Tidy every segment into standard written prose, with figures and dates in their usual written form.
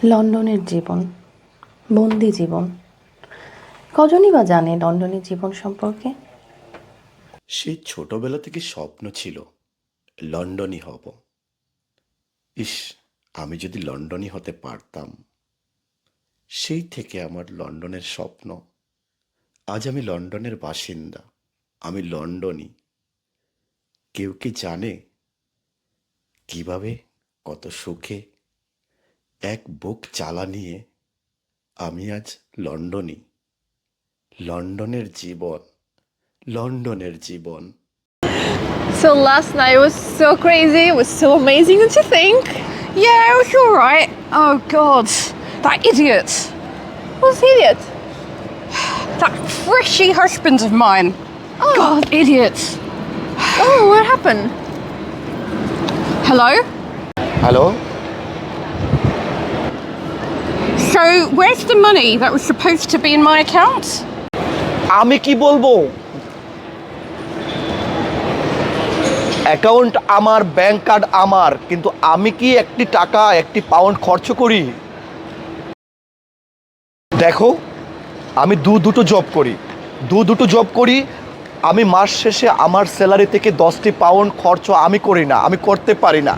লন্ডনের জীবন, বন্দি জীবন। কজনই বা জানে লন্ডনের জীবন সম্পর্কে? সেই ছোটবেলা থেকে স্বপ্ন ছিল লন্ডনই হব। ইস, আমি যদি লন্ডনই হতে পারতাম। সেই থেকে আমার লন্ডনের স্বপ্ন। আজ আমি লন্ডনের বাসিন্দা, আমি লন্ডনই। কেউ কি জানে কিভাবে, কত সুখে এক বুক জ্বালা নিয়ে আমি আজ লন্ডনই। লন্ডনের জীবন, লন্ডনের জীবন। So last night was so crazy, it was so amazing, don't you think? Yeah, it was alright. Oh God, that idiot. Who's idiot? That frishy husband of mine. Oh. God, idiot. Oh, what happened? Hello? Hello, So, where's the money that was supposed to be in my account? আমি কি বলবো? Account আমার, bank card আমার, কিন্তু আমি কি একটি টাকা, একটি পাউন্ড খরচ করি? দেখো, আমি দুটো জব করি। আমি মাস শেষে আমার স্যালারি থেকে 10টি পাউন্ড খরচ আমি করি না, আমি করতে পারি না।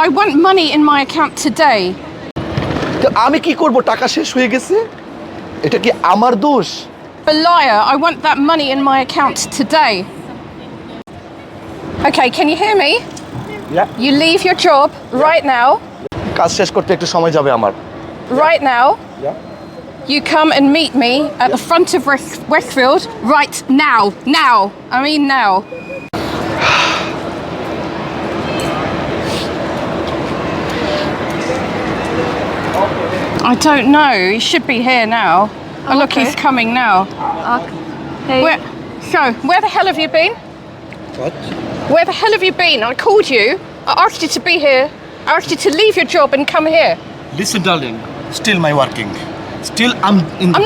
I want money in my account today. তো আমি কি করব? টাকা শেষ হয়ে গেছে, এটা কি আমার দোষ? A liar, I want that money in my account today. Okay, can you hear me? Yeah. You leave your job right now. কাজ শেষ করতে একটু সময় যাবে আমার। Right now. Yeah. You come and meet me at the front of Westfield right now. Now. I mean now. I don't know. He should be here now. Oh, look, he's coming now. Hey. Where the hell have you been? What? Where the hell have you been? I called you. I asked you to be here. I asked you to leave your job and come here. Listen, darling. Still my working. Still I'm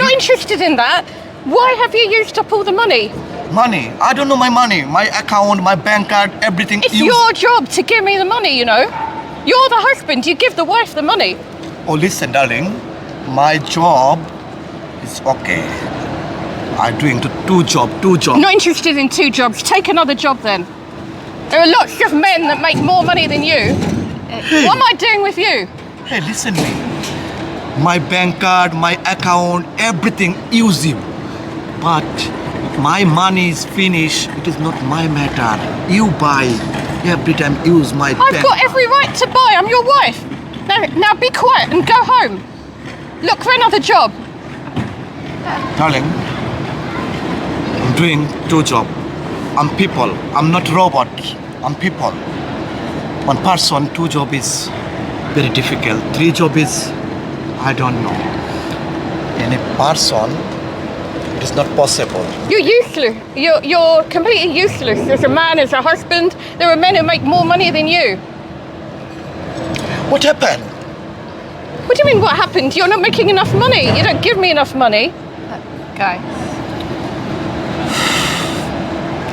not interested in that. Why have you used up all the money? money. I don't know my money, my account, my bank card, everything. It's your job to give me the money, you know. You're the husband. You give the wife the money. Oh, listen, darling. My job is okay. I'm doing two jobs. Not interested in 2 jobs. Take another job then. There are lots of men that make more money than you. Hey. What am I doing with you? Hey, listen me. My bank card, my account, everything use you. But my money is finished. It is not my matter. You buy every time. Use my I've bank. got every right to buy. I'm your wife. Now be quiet and go home. Look for another job. Darling, I'm doing 2 jobs. I'm people. I'm not robot. I'm people. 1 person, 2 job is very difficult. 3 job is, I don't know. Any person, it is not possible. You're useless. You're completely useless. As a man, as a husband, there are men who make more money than you. What happened? What do you mean what happened? You're not making enough money. You don't give me enough money. Guys.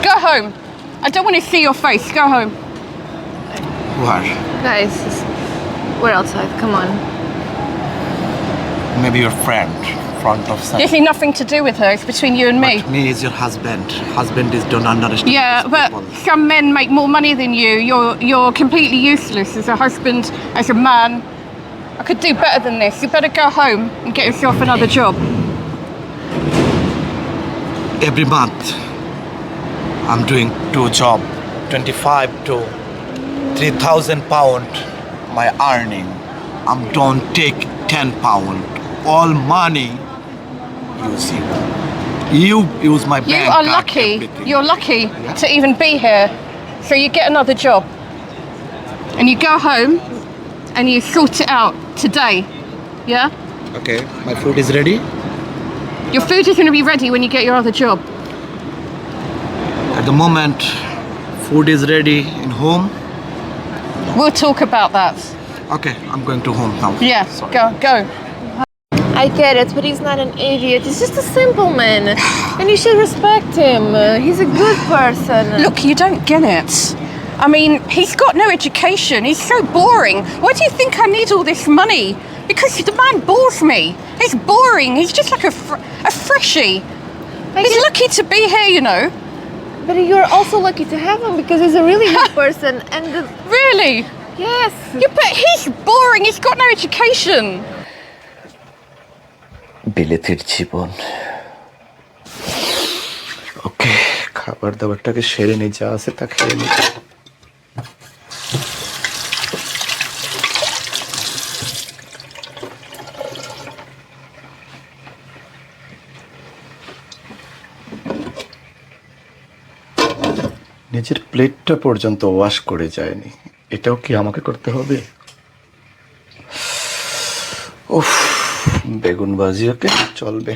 Go home. I don't want to see your face. Go home. Where? Guys, we're outside. Come on. Maybe your friend, front of some. This has nothing to do with her. It's between you and me. But me is your husband. Husband is don't understand. Yeah, these but people. some men make more money than you. You're completely useless as a husband, as a man. I could do better than this. You better go home and get yourself another job. Every month, I'm doing 2 job, 25 to 3,000 pound my earning. Don't take 10 pound. All money you see. You use my bank You are card, lucky. everything. You're lucky to even be here. So you get another job. And you go home and you sort it out today. Yeah? Okay, my food is ready. Your food is going to be ready when you get your other job. At the moment, food is ready in home. We'll talk about that. Okay, I'm going to home now. Yeah, Sorry. go. I get it, but he's not an idiot. He's just a simple man. And you should respect him. He's a good person. Look, you don't get it. I mean, he's got no education. He's so boring. Why do you think I need all this money? Because the man bores me. He's boring. He's just like a freshie. He's lucky to be here, you know. But you're also lucky to have him because he's a really good person and Really? yes. Yeah, but he's boring. He's got no education. বিলেতের জীবন। ওকে, খাবার দাবারটাকে সেরে নি, যা আছে তা খেয়ে নি। নিজের প্লেটটা পর্যন্ত ওয়াশ করে যায়নি, এটাও কি আমাকে করতে হবে? উফ, বেগুন ভাজি ওকে চলবে।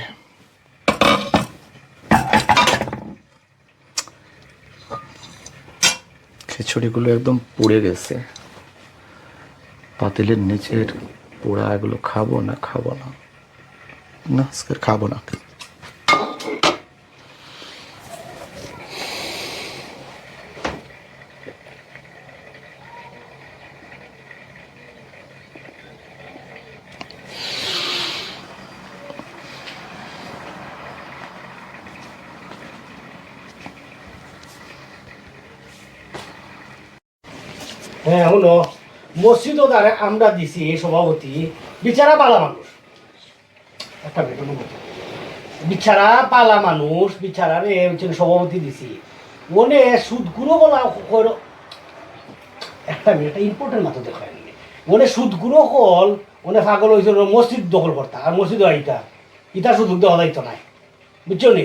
খিচুড়িগুলো একদম পুড়ে গেছে, পাতিলের নিচের পোড়া, এগুলো খাবো না না আজকে খাবো না। হ্যাঁ শুনো, মসজিদও দ্বারা আমরা দিছি সভাপতি, বিচারা পালা মানুষ, একটা বেতন বিচারা পালা মানুষ, বিচারা রে সভাপতি দিছি, ওনে সুদগুলো বলা একটা মেয়েটা ইম্পর্টেন্ট মাত্র দেখায় ওনে সুদগুলো কল, ওনে পাগল হয়েছিল মসজিদ দখল করতা, আর মসজিদ ইটার সুযোগ দেওয়া দায়িত্ব নাই, বুঝছো নি?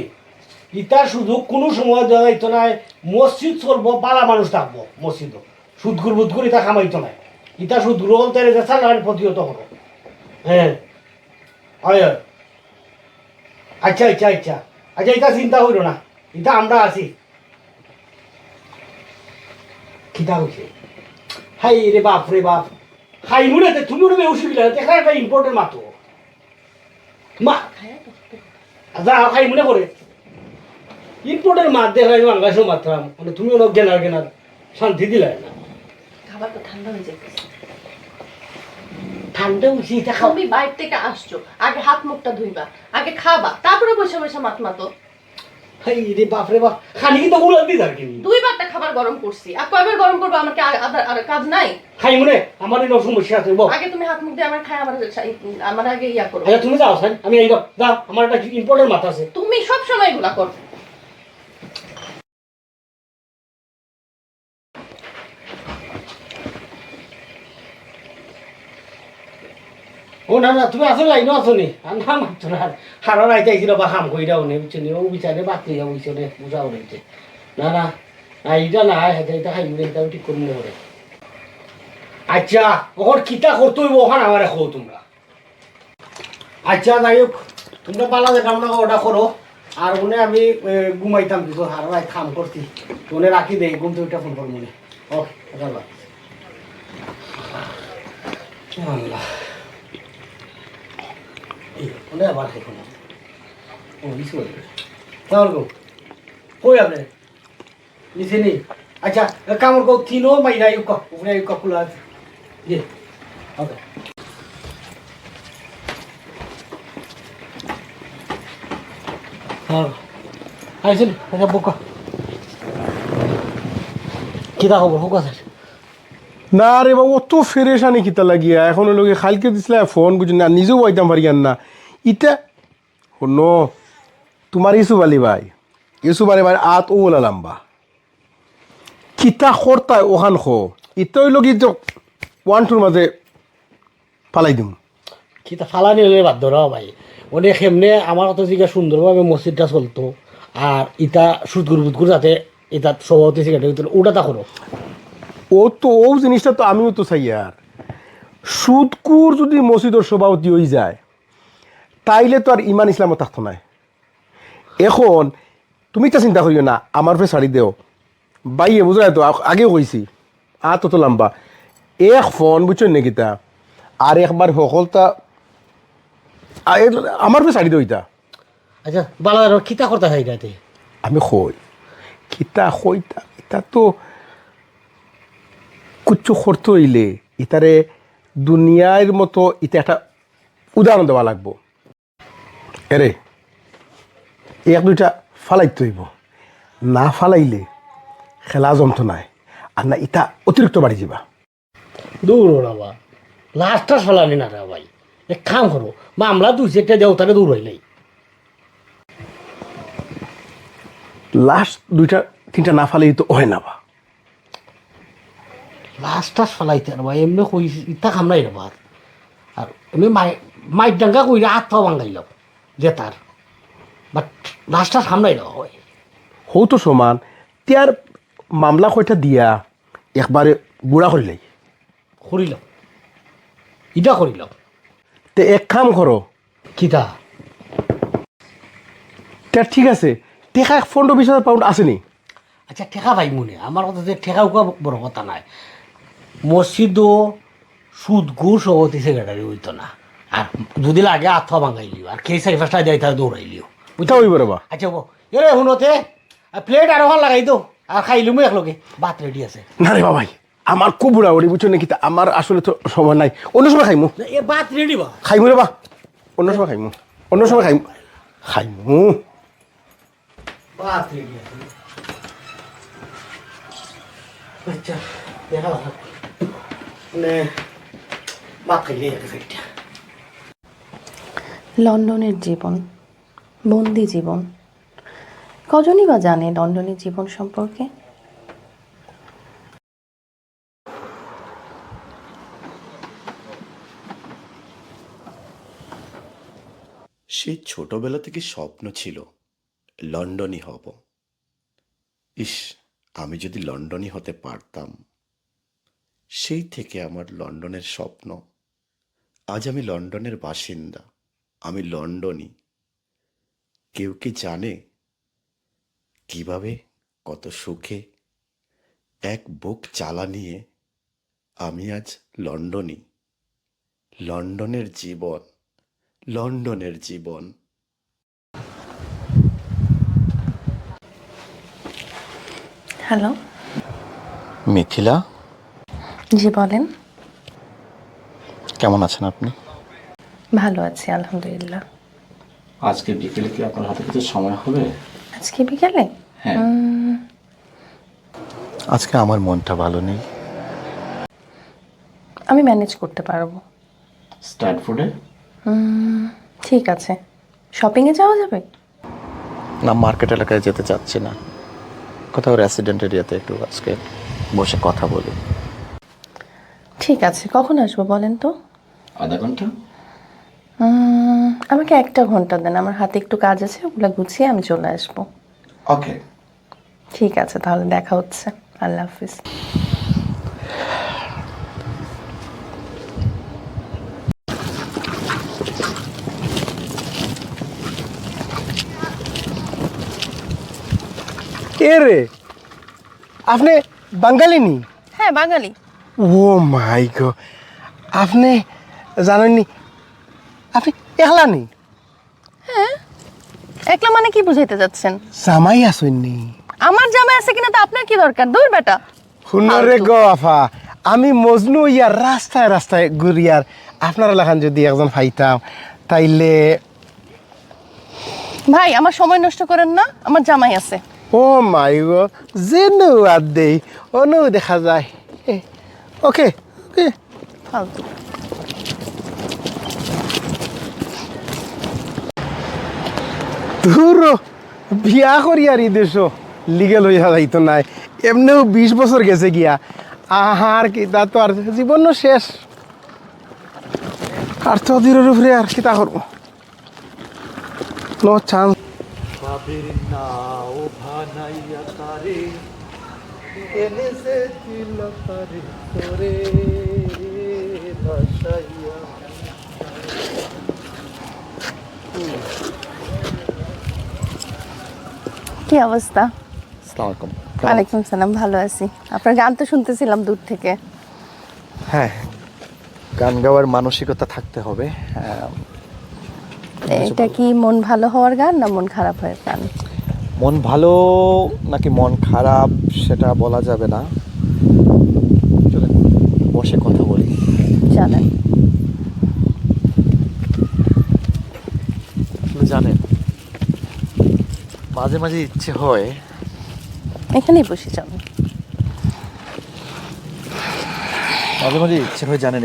ইটার সুযোগ কোনো সময় দেওয়া দায়িত্ব নাই, মসজিদ চলবো, পালা মানুষ থাকবো মসজিদও, সুদগুর বুদগুর ইটা খামাইতো নাই, ইটা সুদগুলো বলতে চালান প্রতিহত করো। হ্যাঁ হয় হয়, আচ্ছা আচ্ছা আচ্ছা আচ্ছা, এটা চিন্তা হইল না, এটা আমরা আছি। খিদা হয়েছে, হাই রে বাপ রে বাপ, হাই মনে তুমি ওটা বেউসি গেলে দেখা একটা ইম্পর্টেন্ট মাতো মা, যা খাই মনে করে ইম্পর্টেন্ট মাত দেখা বাংলাদেশেও মাত্রাম, মানে তুমি ওরা গেনার শান্তি দিলাই না। খাবার তো ঠান্ডা হয়ে যাইতেছে। ঠান্ডা হয়েছে, এটা খাও। তুমি বাইরে থেকে আসছো, আগে হাত মুখটা ধুইবা, আগে খাবা, তারপরে বসে বসে মাতো। হাই রে বাপ রে বাপ, খানি কিন্তু উলাল দি থাকি, 2বারটা খাবার গরম করছি, আর কয়বার গরম করবো? আমার কি আর কাজ নাই? খাই মনে আমার এই সমস্যা আছে। আগে তুমি হাত মুখ দিয়ে আমার খাই, আমার আগে ইয়া করো। আচ্ছা তুমি যাও, আমি এই যাও, আমার একটা ইম্পর্টেন্ট মাথা আছে। তুমি সব সময় এগুলা করো। ও না না, তুমি আসো লাইনও আসো নি, না মাত্র না হারো রাইতে আইছিল বা হাম কইরাও নে, বুঝছেন? ও বিচারে বাতি যাও বুঝছো নে, বুঝাও রইতে না না, এইটা না এটা খাই মনে, এটা ঠিক করুন করে। আচ্ছা ওখান কিতা করতে হইব, ওখান আমার খো তোমরা। আচ্ছা যাই হোক, তোমরা পালা যে কামনা ওটা করো, আর মনে আমি ঘুমাইতাম কিছু, হারো রাইত খাম করছি, মনে রাখি দেই, ঘুমতে ওইটা ফোন কর মনে। ও আল্লাহ, ওটা আবার খাই কোনো ও কিছু বলবে সালামালাইকুম, কই আপনি নিচে নেই? আচ্ছা কামড় কো তিনো মাইরা ইউকা ওখানে ইউকা কুলা জি ওকে। হ্যাঁ আইছেন, আচ্ছা বোকা কিতা খবর হোক আছে? না রে বাবু, অত ফেরেশানি কিতা লাগিয়া এখন লোকে খালকে দিছিলে ফোন বুঝি না, নিজেও পাইতাম পারিয়ান না। ইটা শোন, তোমার ইসুফ আলী ভাই আত ও ওলা লাম্বা কিতা খরতায় ওখান খো, ইতই লগি ওয়ান টুর মাঝে ফালাই দিম। কিতা ফালানি হলে বাদ ধরাও ভাই, অনেক এমনি আমার কত জিগা সুন্দরভাবে মসজিদটা চলতো, আর ইটা সুদগুর বুদগুর যাতে এটা সভাপতি সেক্রেটারি ওটা তা করো। ও তো ও জিনিসটা তো আমিও তো চাই, আর সুদকুর যদি মসজিদের সভাপতি হয়ে যায় তাইলে তো আর ইমান ইসলামও থাকতো না। এখন তুমি তা চিন্তা করিও না, আমার ফে ছাড়ি দেও বাইয়ে, বুঝলাই তো আগেও কইছি তো লম্বা এক ফোন বুঝছো নাকি তা, আর একবার সকলটা আমার ফে ছাড়ি দেও ইটা। আচ্ছা বালা কিতা করতে হয় এটাতে? আমি কই কিতা কইতা, এটা তো কুচ্ছু করতে হইলে ইতারে দুনিয়ার মতো ইতে একটা উদাহরণ দেওয়া লাগবো। এরে এক দুইটা ফালাইতে হইব, না ফালাইলে খেলা জমতো নাই, আর না ইটা অতিরিক্ত বাড়ি যাবা। দূর বাবা, লাস্টটা ফেলানি না রে ভাই, এক কাম করো, মামলা 2-4টা দেও, তারে দূর হইলেই। লাস্ট 2-3টা না ফালাই তো হয় না বা। লাস্টটা ফেলাইতে আর ভাই এমনি কই ইটা খাম নাই রে বা। আর এমনি মাইট ডাঙ্গা কইরা হাত পা ভাঙাইলাম যে তার, বাট লাস্টটা খাম নাই রে ভাই। হৌ তো সমান তিয়ার মামলা কয়টা দিয়া একবারে বুড়া করিলাই করিলাম, ইটা করিলাম। তে এক কাম করো, কিতা? তিয়ার ঠিক আছে, টেকা 15-20,000 পাউন্ড আসেনি? আচ্ছা ঠেকা ভাই মনে, আমার কথা যে ঠেকা উকা বড় কথা নাই। মসজিদও সুদ ঘুষ অতি সেক্রেটারি হইতো না, আর যদি লাগে আত্মা ভাঙাইলিও, আর খেয়ে 4-5টা দেয় তারা দৌড়াইলিও। ওইটা হইব রে বা। আচ্ছা এরে শুনোতে প্লেট আর ওখান লাগাই তো, আর খাইলুম একলগে, ভাত রেডি আছে। না রে বাবাই, আমার খুব বুড়া ওরি বুঝছো নাকি, আমার আসলে তো সময় নাই, অন্য সময় খাইমু। এ ভাত রেডি বা, খাইমু রে বা, অন্য সময় খাইমু, অন্য সময় খাইমু খাইমু। ভাত রেডি আছে। আচ্ছা দেখা মানে ভাত খাইলে একটা লন্ডনের জীবন, বন্দি জীবন। কজনই বা জানে লন্ডনের জীবন সম্পর্কে? সেই ছোটবেলা থেকে স্বপ্ন ছিল লন্ডনই হব। ইস, আমি যদি লন্ডনই হতে পারতাম। সেই থেকে আমার লন্ডনের স্বপ্ন। আজ আমি লন্ডনের বাসিন্দা, আমি লন্ডনই। কেউ কি জানে কিভাবে কত সুখে এক বুক চালা নিয়ে আমি আজ লন্ডনই। লন্ডনের জীবন, লন্ডনের জীবন। হ্যালো, মিথিলা, জি বলেন। কেমন আছেন আপনি? ভালো আছি আলহামদুলিল্লাহ। আজকে বিকেলে কি আপনার হাতে কিছু সময় হবে? আজকে বিকেলে? হ্যাঁ, আজকে আমার মনটা ভালো নেই। আমি ম্যানেজ করতে পারবো। স্ট্যাটফোর্ডে? ঠিক আছে, শপিংয়ে যাওয়া যাবে? না, মার্কেট এলাকায় যেতে চাচ্ছি না, কোথাও রেসিডেন্ট এরিয়াতে একটু আজকে বসে কথা বলি। ঠিক আছে, কখন আসবো বলেন তো? আধা ঘন্টা? আমাকে 1 ঘন্টা দেন, আমার হাতে একটু কাজ আছে, ওগুলো গুছিয়ে আমি চলে আসবো। ওকে, ঠিক আছে, তাহলে দেখা হচ্ছে। আল্লাহ হাফিজ। কে রে, আপনি বাঙালি নি? হ্যাঁ বাঙালি। ও মাই গড, আপনি জানেননি আপনি একলা নি? একলা মানে কি বুঝাইতে যাচ্ছেন? জামাই আসেননি? আমার জামাই আছে কিনা তো আপনার কি দরকার? দূর বেটা। শুনরে গো আফা, আমি মজনু ইয়ার রাস্তায় রাস্তায় ঘুরি, আর আপনার এলাকান যদি একজন পাইতাম তাইলে। ভাই আমার সময় নষ্ট করেন না, আমার জামাই আছে। ও মাই গো, যেনু আর দেই অনু দেখা যায়। ওকে ওকে, ফালতু। দূর বিয়া করি আর এই দেশ লিগেল হইয়া যাইতো নাই, এমনিও 20 বছর গেছে গিয়া। আহার কিতা তো আর জীবন শেষ, আর তো দূরের উপরে আর কিতা করবো, নো চান্স। কি অবস্থা? আসসালামু আলাইকুম। ওয়ালাইকুম সালাম, ভালো আছি। আপনার গান তো শুনতেছিলাম দূর থেকে। হ্যাঁ, গান গাওয়ার মানসিকতা থাকতে হবে। এটা কি মন ভালো হওয়ার গান না মন খারাপ হওয়ার গান? মন ভালো নাকি মন খারাপ সেটা বলা যাবে না। চলেন। মাঝে মাঝে ইচ্ছে হয় এখানেই বসে যান। মাঝে মাঝে ইচ্ছে হয় জানেন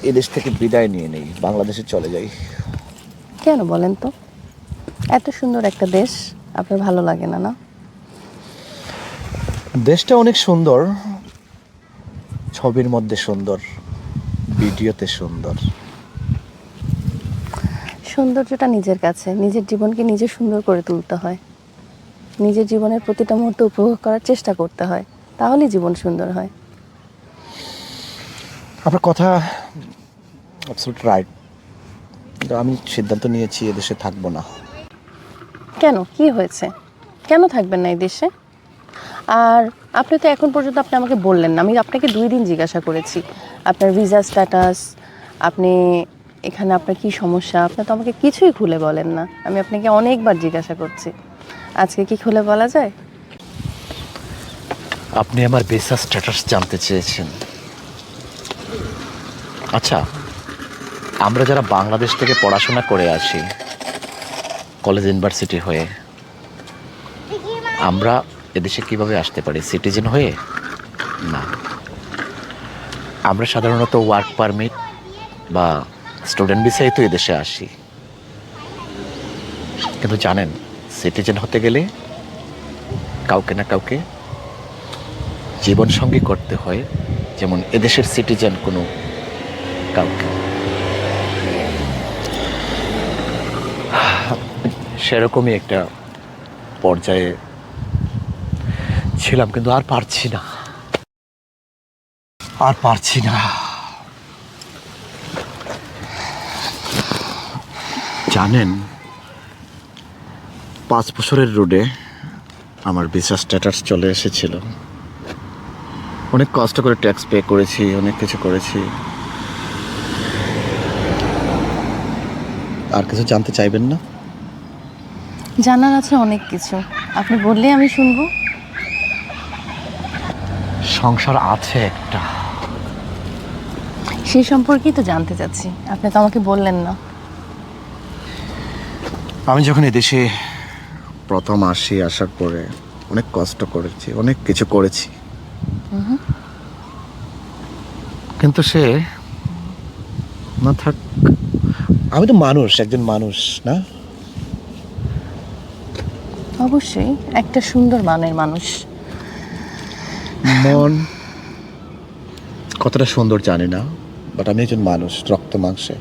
এই দেশ থেকে বিদায় নিয়ে নেই, বাংলাদেশে চলে যাই। কেন বলেন তো? এত সুন্দর একটা দেশ আপনার ভালো লাগে না? না, দেশটা অনেক সুন্দর, ছবির মধ্যে সুন্দর, ভিডিওতে সুন্দর। সৌন্দর্যটা নিজের কাছে, নিজের জীবনকে নিজে সুন্দর করে তুলতে হয়, নিজের জীবনের প্রতিটা মুহূর্ত উপভোগ করার চেষ্টা করতে হয়, তাহলেই জীবন সুন্দর হয়। আপনার কথা অ্যাবসলিউট রাইট, কিন্তু আমি সিদ্ধান্ত নিয়েছি এদেশে থাকবো না। কেন, কি হয়েছে? কেন থাকবেন না এই দেশে? আর আপনি তো এখন পর্যন্ত আপনি আমাকে বললেন না। আমি আপনাকে 2 দিন জিজ্ঞাসা করেছি আপনার ভিসা স্ট্যাটাস, আপনি এখানে আপনার কি সমস্যা, আপনি তো আমাকে কিছুই খুলে বলেন না। আমি আপনাকে অনেকবার জিজ্ঞাসা করছি, আজকে কি খুলে বলা যায়? আপনি আমার ভিসা স্ট্যাটাস জানতে চেয়েছেন। আচ্ছা, আমরা যারা বাংলাদেশ থেকে পড়াশোনা করে আসি কলেজ ইউনিভার্সিটি হয়ে, আমরা এদেশে কিভাবে আসতে পারি? সিটিজেন হয়ে না, আমরা সাধারণত ওয়ার্ক পারমিট বা স্টুডেন্ট ভিসায় তো এদেশে আসি। কিন্তু জানেন, সিটিজেন হতে গেলে কাউকে না কাউকে জীবনসঙ্গী করতে হয়, যেমন এদেশের সিটিজেন কোনো কাউকে। সেরকমই একটা পর্যায়ে ছিলাম, কিন্তু আর পারছি না, আর পারছি না। জানেন, 5 বছরের রোডে আমার ভিসা স্ট্যাটাস চলে এসেছিল। অনেক কষ্ট করে ট্যাক্স পে করেছি, অনেক কিছু করেছি। আর কিছু জানতে চাইবেন না? জানার আছে অনেক কিছু, আপনি বললে আমি শুনবো। সংসার আছে একটা, সেই সম্পর্কেই তো জানতে চাচ্ছি, আপনি তো আমাকে বললেন না। আমি যখন এদেশে প্রথম আসার পরে অনেক কষ্ট করেছি, অনেক কিছু করেছি, কিন্তু সে না থাক। আমি তো মানুষ, একজন মানুষ না? অবশ্যই একটা সুন্দর মানের মানুষ। মন কতটা সুন্দর জানি না, বাট আমি একজন মানুষ, রক্ত মাংসে।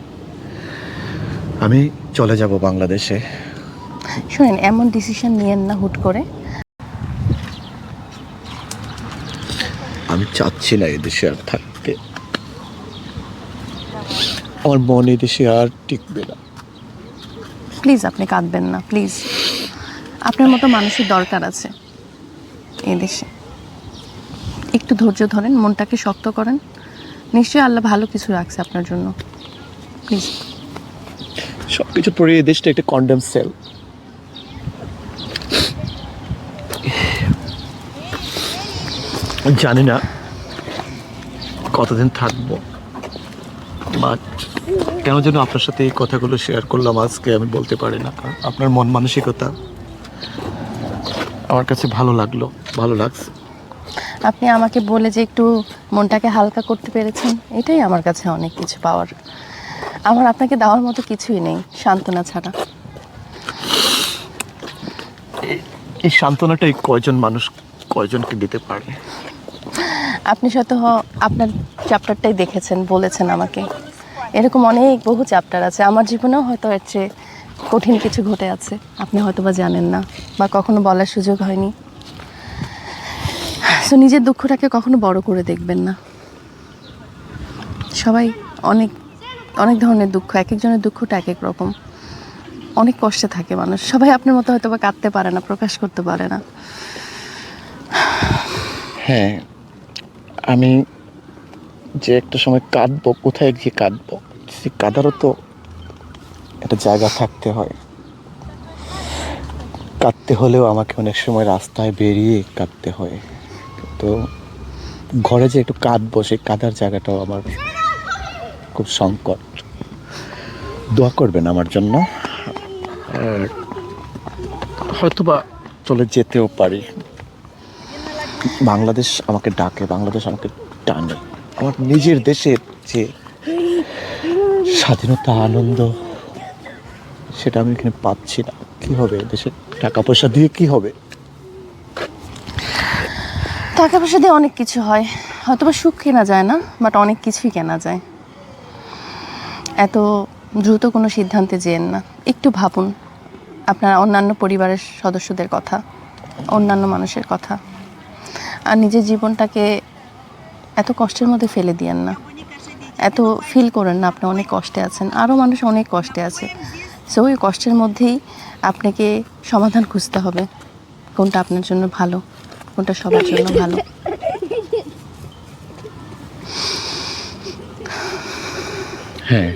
আমি চলে যাব বাংলাদেশে। শুনেন, এমন ডিসিশন নিয়েন না হুট করে। আমি চাচ্ছি না এদেশে আর থাকতে। আমার মন এদেশে আর টিকবে না। প্লিজ আপনি কাঁদবেন না, প্লিজ। আপনার মতো মানুষের দরকার আছে এই দেশে। একটু ধৈর্য ধরেন, মনটাকে শক্ত করেন, নিশ্চয়ই আল্লাহ ভালো কিছু রাখছে আপনার জন্য। প্লিজ। সব কিছু পরে এই দেশটা একটা কন্ডেম সেল। জানি না কতদিন থাকবো, বাট কেন যেন আপনার সাথে এই কথাগুলো শেয়ার করলাম আজকে, আমি বলতে পারি না। আপনার মন মানসিকতা আমার কাছে ভালো লাগলো, ভালো লাগছে। আপনি আমাকে বলে যে একটু মনটাকে হালকা করতে পেরেছেন, এটাই আমার কাছে অনেক কিছু পাওয়ার। আমার আপনাকে দেওয়ার মতো কিছুই নেই সান্ত্বনা ছাড়া। এই সান্ত্বনাটা এই কয়জনকে দিতে পারে? আপনি হয়তো আপনার চ্যাপ্টারটাই দেখেছেন, বলেছেন আমাকে। এরকম অনেক বহু চ্যাপ্টার আছে আমার জীবনেও, হয়তো এর চেয়ে কঠিন কিছু ঘটে আছে, আপনি হয়তো বা জানেন না বা কখনো বলার সুযোগ হয়নি। তো নিজের দুঃখটাকে কখনো বড় করে দেখবেন না। সবাই অনেক অনেক ধরনের দুঃখ, এক একজনের দুঃখটা এক এক রকম, অনেক কষ্টে থাকে মানুষ। সবাই আপনার মতো হয়তো বা কাঁদতে পারে না, প্রকাশ করতে পারে না। হ্যাঁ, আমি যে একটা সময় কাঁদবো, কোথায় গিয়ে কাঁদবো, সে কাঁদারও তো একটা জায়গা থাকতে হয়। কাঁদতে হলেও আমাকে অনেক সময় রাস্তায় বেরিয়ে কাঁদতে হয়। তো ঘরে যে একটু কাঁদবো, সেই কাঁদার জায়গাটাও আমার খুব সংকট। দোয়া করবেন আমার জন্য। আর হয়তোবা চলে যেতেও পারি। বাংলাদেশ আমাকে ডাকে, বাংলাদেশ আমাকে টানে। আমার নিজের দেশের যে স্বাধীনতা, আনন্দ, সেটা আমি এখানে পাচ্ছি না। কি হবে দেশে টাকা পয়সা দিয়ে, কি হবে? টাকা পয়সা দিয়ে অনেক কিছু হয়, হয়তোবা সুখ কেনা যায় না, বাট অনেক কিছুই কেনা যায়। এত দ্রুত কোনো সিদ্ধান্তে যেন না, একটু ভাবুন আপনার অন্যান্য পরিবারের সদস্যদের কথা, অন্যান্য মানুষের কথা, আর নিজের জীবনটাকে এত কষ্টের মধ্যে ফেলে দিয়েন না। এত ফিল করেন না আপনি অনেক কষ্টে আছেন, আরও মানুষ অনেক কষ্টে আছে। সো ওই কষ্টের মধ্যেই আপনাকে সমাধান খুঁজতে হবে, কোনটা আপনার জন্য ভালো, কোনটা সবার জন্য ভালো। হ্যাঁ,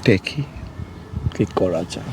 দেখি কি করা যায়।